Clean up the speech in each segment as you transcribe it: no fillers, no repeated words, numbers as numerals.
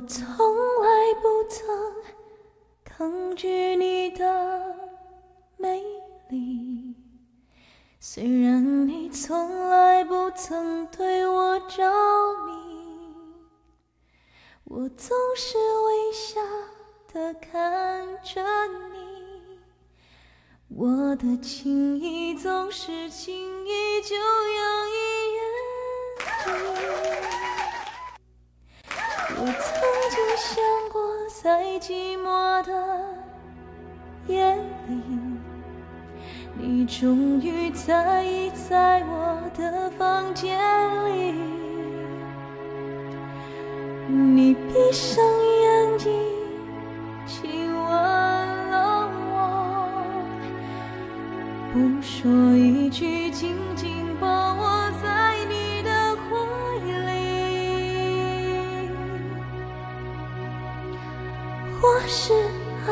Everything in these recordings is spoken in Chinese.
从来不曾抗拒你的美丽，虽然你从来不曾对我着迷，我总是微笑地看着你，我的情意总是轻易就洋溢眼底。我曾经想过，在寂寞的夜里，你终于在我的房间里，你闭上眼睛亲吻了我，不说一句，紧紧抱我在你的怀里。我是爱，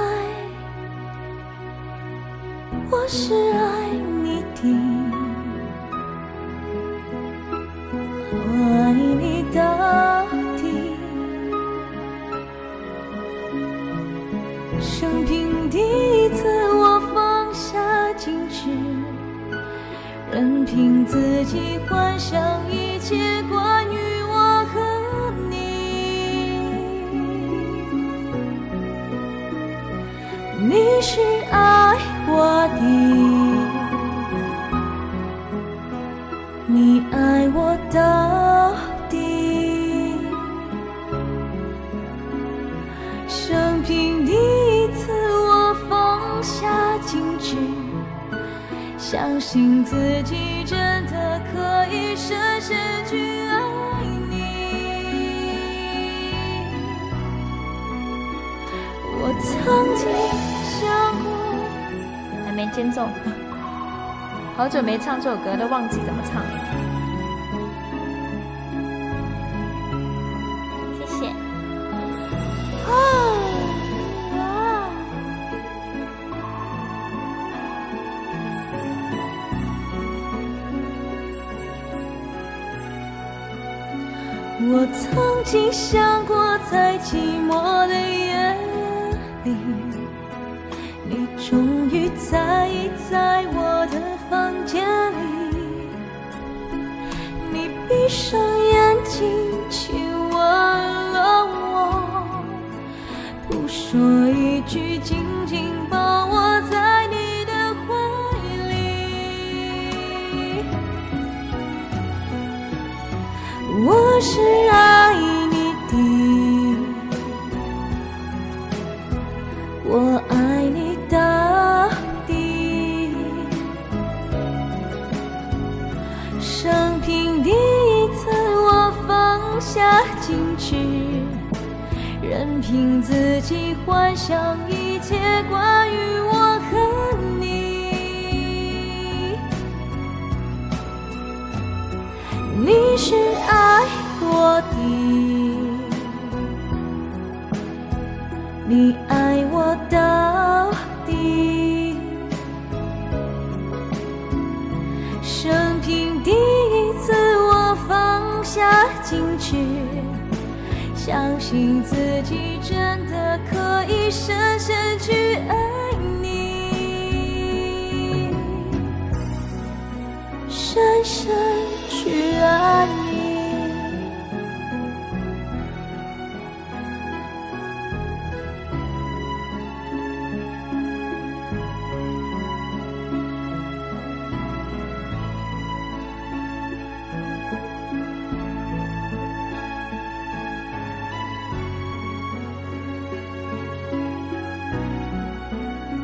我是爱你的，我爱你到底。生平第一次我放下矜持，任凭自己幻想一切关于我和你。你是爱我的，你爱我到底。生平第一次我放下矜持，相信自己真的可以深深去爱你。我曾经想过，还没间奏，好久没唱这首歌，都忘记怎么唱了。谢谢。我曾经想过，在寂寞的夜里，你终于在我的房间里，你闭上眼睛亲吻了我，不说一句，紧紧抱我在你的怀里。我是爱你的，我爱你到底。生平第一次我放下矜持，任凭自己幻想一切关于我和你。你是爱我的，你爱我到底。生平第一次我放下矜持，相信自己真的可以深深去爱你，深深去爱你。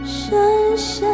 深深